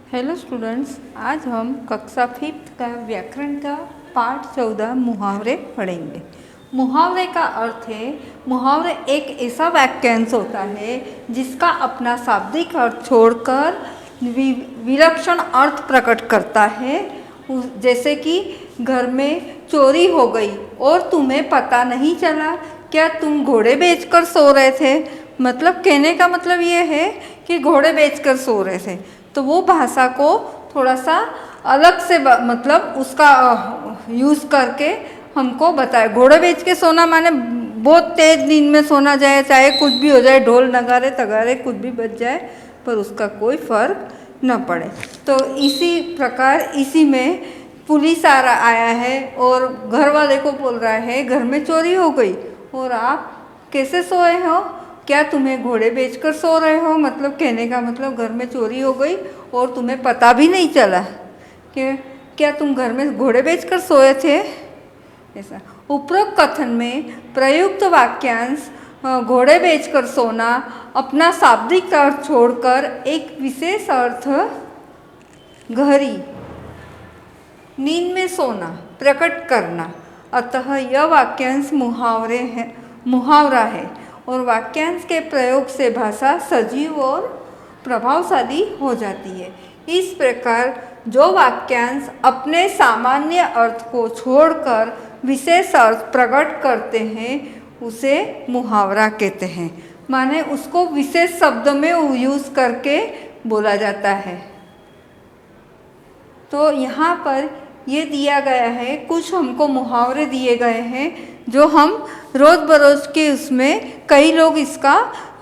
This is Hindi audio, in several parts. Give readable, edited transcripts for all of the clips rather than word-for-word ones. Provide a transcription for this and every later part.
हेलो स्टूडेंट्स, आज हम कक्षा 5th का व्याकरण का पाठ 14 मुहावरे पढ़ेंगे। मुहावरे का अर्थ है, मुहावरे एक ऐसा वाक्यांश होता है जिसका अपना शाब्दिक अर्थ छोड़कर विलक्षण अर्थ प्रकट करता है। जैसे कि घर में चोरी हो गई और तुम्हें पता नहीं चला, क्या तुम घोड़े बेचकर सो रहे थे। मतलब कहने का मतलब ये है कि घोड़े बेचकर सो रहे थे। तो वो भाषा को थोड़ा सा अलग से मतलब उसका यूज़ करके हमको बताए। घोड़े बेच के सोना माने बहुत तेज नींद में सोना जाए, चाहे कुछ भी हो जाए, ढोल नगाड़े तगाड़े कुछ भी बज जाए, पर उसका कोई फर्क न पड़े। तो इसी प्रकार इसी में पुलिस आया है और घर वाले को बोल रहा है घर में चोरी हो गई और आप कैसे सोए हो, क्या तुम्हें घोड़े बेचकर सो रहे हो। मतलब कहने का मतलब घर में चोरी हो गई और तुम्हें पता भी नहीं चला कि क्या तुम घर में घोड़े बेचकर सोए थे। ऐसा उपरोक्त कथन में प्रयुक्त वाक्यांश घोड़े बेचकर सोना अपना शाब्दिक अर्थ छोड़कर एक विशेष अर्थ गहरी नींद में सोना प्रकट करना। अतः यह वाक्यांश मुहावरा है और वाक्यांश के प्रयोग से भाषा सजीव और प्रभावशाली हो जाती है। इस प्रकार जो वाक्यांश अपने सामान्य अर्थ को छोड़कर विशेष अर्थ प्रकट करते हैं उसे मुहावरा कहते हैं। माने उसको विशेष शब्द में यूज़ करके बोला जाता है। तो यहाँ पर ये दिया गया है, कुछ हमको मुहावरे दिए गए हैं जो हम रोज़ बरोज़ के उसमें कई लोग इसका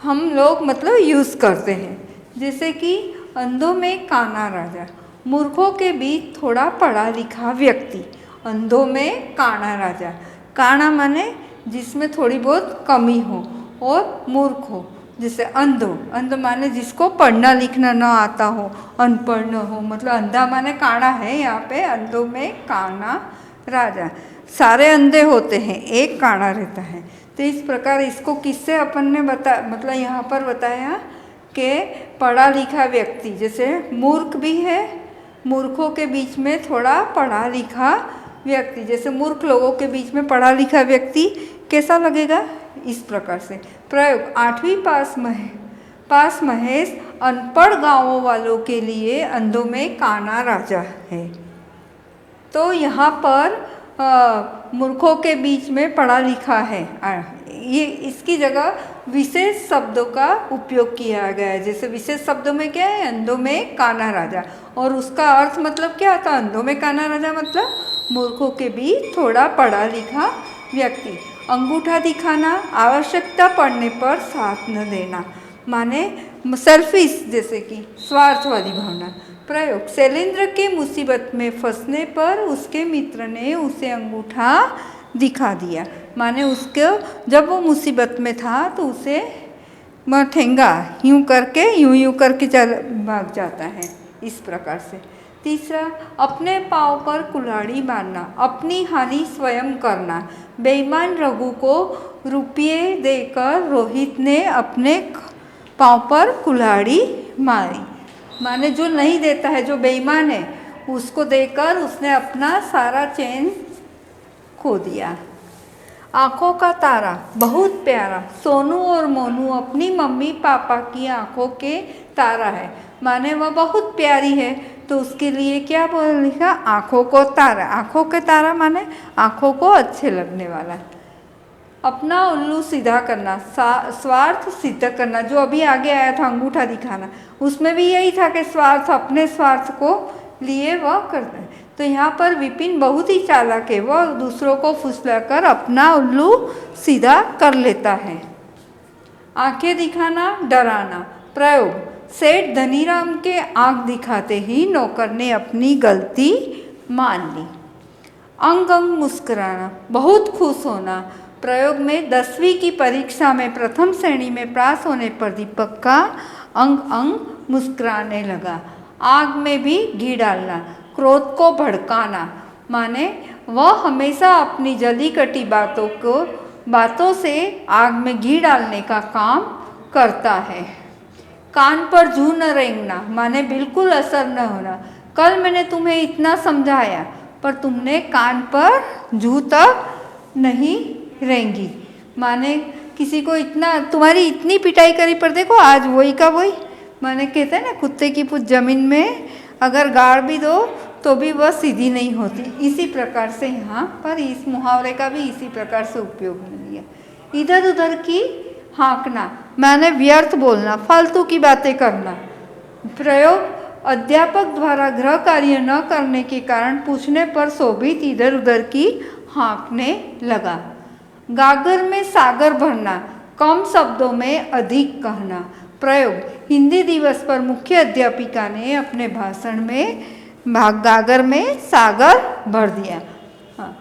हम लोग मतलब यूज़ करते हैं। जैसे कि अंधों में काना राजा, मूर्खों के बीच थोड़ा पढ़ा लिखा व्यक्ति। अंधों में काना राजा, काना माने जिसमें थोड़ी बहुत कमी हो, और मूर्ख हो जैसे अंध माने जिसको पढ़ना लिखना न आता हो, अनपढ़ न हो, मतलब अंधा माने काना है। यहाँ पे अंधों में काना राजा, सारे अंधे होते हैं, एक काना रहता है। तो इस प्रकार इसको किससे अपन ने मतलब यहाँ पर बताया कि पढ़ा लिखा व्यक्ति, जैसे मूर्ख भी है, मूर्खों के बीच में थोड़ा पढ़ा लिखा व्यक्ति, जैसे मूर्ख लोगों के बीच में पढ़ा लिखा व्यक्ति कैसा लगेगा, इस प्रकार से। प्रयोग 8वीं पास महेश अनपढ़ गांवों वालों के लिए अंधों में काना राजा है। तो यहाँ पर मूर्खों के बीच में पढ़ा लिखा है, ये इसकी जगह विशेष शब्दों का उपयोग किया गया है। जैसे विशेष शब्दों में क्या है, अंधों में काना राजा, और उसका अर्थ मतलब क्या था, अंधों में काना राजा मतलब मूर्खों के बीच थोड़ा पढ़ा लिखा व्यक्ति। अंगूठा दिखाना, आवश्यकता पड़ने पर साथ न देना, माने सेल्फिश, जैसे कि स्वार्थवादी भावना। प्रयोग शैलेंद्र के मुसीबत में फंसने पर उसके मित्र ने उसे अंगूठा दिखा दिया, माने उसके जब वो मुसीबत में था तो उसे ठेंगा यूँ करके चल भाग जाता है, इस प्रकार से। तीसरा, अपने पाँव पर कुल्हाड़ी मारना, अपनी हानि स्वयं करना। बेईमान रघु को रुपये देकर रोहित ने अपने पाँव पर कुल्हाड़ी मारी, माने जो नहीं देता है, जो बेईमान है, उसको देकर उसने अपना सारा चैन खो दिया। आँखों का तारा बहुत प्यारा, सोनू और मोनू अपनी मम्मी पापा की आँखों के तारा है, माने वह बहुत प्यारी है, तो उसके लिए क्या बोल लिखा, आँखों को तारा। आँखों के तारा माने आँखों को अच्छे लगने वाला। अपना उल्लू सीधा करना, स्वार्थ सिद्ध करना, जो अभी आगे आया था अंगूठा दिखाना, उसमें भी यही था कि स्वार्थ, अपने स्वार्थ को लिए वह करता है। तो यहाँ पर विपिन बहुत ही चालाक है, वह दूसरों को फुसलाकर अपना उल्लू सीधा कर लेता है। आंखें दिखाना, डराना। प्रयोग सेठ धनीराम के आंख दिखाते ही नौकर ने अपनी गलती मान ली। अंग अंग मुस्कुराना, बहुत खुश होना। प्रयोग में 10वीं की परीक्षा में प्रथम श्रेणी में पास होने पर दीपक का अंग अंग मुस्कुराने लगा। आग में भी घी डालना, क्रोध को भड़काना, माने वह हमेशा अपनी जली कटी बातों से आग में घी डालने का काम करता है। कान पर जू न रेंगना माने बिल्कुल असर न होना। कल मैंने तुम्हें इतना समझाया पर तुमने कान पर जू तक नहीं रेंगी, माने किसी को इतना तुम्हारी इतनी पिटाई करी पर देखो आज वही का वही। माने कहते हैं ना कुत्ते की पूंछ जमीन में अगर गाड़ भी दो तो भी वह सीधी नहीं होती। इसी प्रकार से यहाँ पर इस मुहावरे का भी इसी प्रकार से उपयोग लिया। इधर उधर की हाँकना माने व्यर्थ बोलना, फालतू की बातें करना। प्रयोग अध्यापक द्वारा गृह कार्य न करने के कारण पूछने पर शोभित इधर उधर की हाँकने लगा। गागर में सागर भरना, कम शब्दों में अधिक कहना। प्रयोग हिंदी दिवस पर मुख्य अध्यापिका ने अपने भाषण में गागर में सागर भर दिया। हाँ,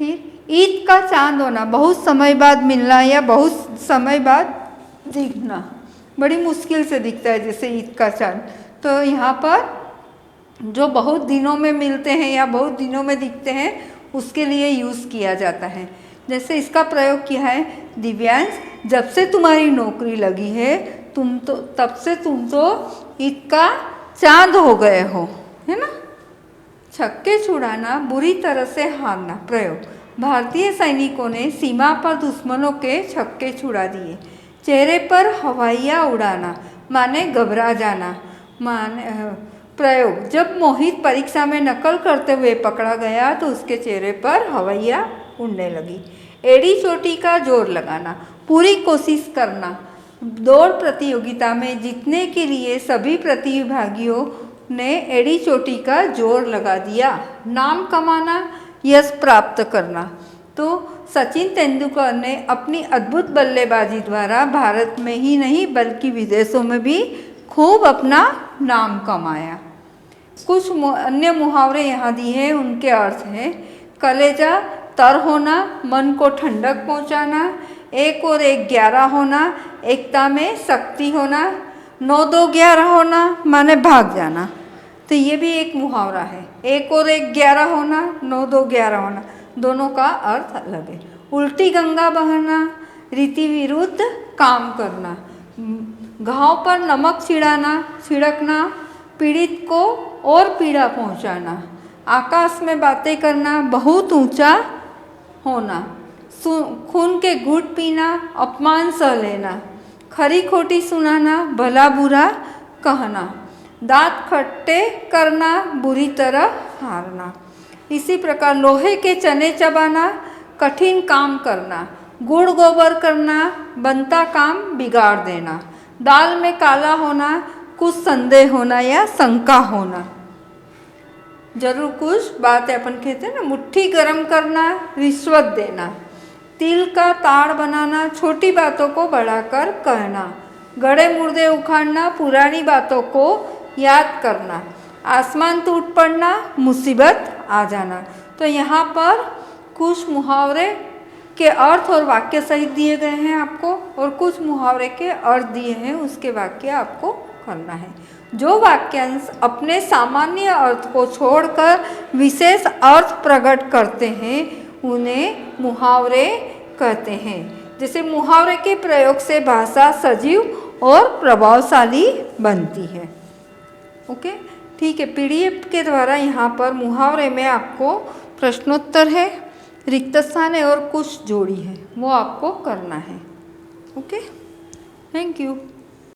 फिर ईद का चांद होना, बहुत समय बाद मिलना या बहुत समय बाद दिखना, बड़ी मुश्किल से दिखता है जैसे ईद का चांद। तो यहाँ पर जो बहुत दिनों में मिलते हैं या बहुत दिनों में दिखते हैं उसके लिए यूज़ किया जाता है। जैसे इसका प्रयोग किया है, दिव्यांश जब से तुम्हारी नौकरी लगी है तब से तुम तो ईद का चांद हो गए हो, है ना। छक्के छुड़ाना, बुरी तरह से हारना। प्रयोग भारतीय सैनिकों ने सीमा पर दुश्मनों के छक्के छुड़ा दिए। चेहरे पर हवाइयाँ उड़ाना माने घबरा जाना। माने प्रयोग जब मोहित परीक्षा में नकल करते हुए पकड़ा गया तो उसके चेहरे पर हवाइयाँ उड़ने लगी। एड़ी चोटी का जोर लगाना, पूरी कोशिश करना। दौड़ प्रतियोगिता में जीतने के लिए सभी प्रतिभागियों ने एड़ी चोटी का जोर लगा दिया। नाम कमाना, यश प्राप्त करना। तो सचिन तेंदुलकर ने अपनी अद्भुत बल्लेबाजी द्वारा भारत में ही नहीं बल्कि विदेशों में भी खूब अपना नाम कमाया। कुछ अन्य मुहावरे यहाँ दिए हैं, उनके अर्थ हैं। कलेजा तर होना, मन को ठंडक पहुँचाना। एक और एक 11 होना, एकता में शक्ति होना। 9 2 11 होना माने भाग जाना। तो ये भी एक मुहावरा है। एक और एक 11 होना, 9 2 11 होना, दोनों का अर्थ अलग है। उल्टी गंगा बहना, रीति विरुद्ध काम करना। घाव पर नमक छिड़कना, पीड़ित को और पीड़ा पहुंचाना। आकाश में बातें करना, बहुत ऊंचा होना। खून के घूंट पीना, अपमान सह लेना। खरी खोटी सुनाना, भला बुरा कहना। दांत खट्टे करना, बुरी तरह हारना। इसी प्रकार लोहे के चने चबाना, कठिन काम करना। गुड़ गोबर करना, बनता काम बिगाड़ देना। दाल में काला होना, कुछ संदेह होना या शंका होना। जरूर कुछ बातें अपन कहते हैं ना, मुट्ठी गर्म करना, रिश्वत देना। तिल का ताड़ बनाना, छोटी बातों को बढ़ाकर कहना। गड़े मुर्दे उखाड़ना, पुरानी बातों को याद करना। आसमान टूट पड़ना, मुसीबत आ जाना। तो यहाँ पर कुछ मुहावरे के अर्थ और वाक्य सहित दिए गए हैं आपको, और कुछ मुहावरे के अर्थ दिए हैं, उसके वाक्य आपको करना है। जो वाक्यांश अपने सामान्य अर्थ को छोड़कर विशेष अर्थ प्रकट करते हैं उन्हें मुहावरे कहते हैं। जैसे मुहावरे के प्रयोग से भाषा सजीव और प्रभावशाली बनती है। ओके, ठीक है। पीडीएफ के द्वारा यहाँ पर मुहावरे में आपको प्रश्नोत्तर है, रिक्त स्थान है और कुछ जोड़ी है, वो आपको करना है। Okay, thank you.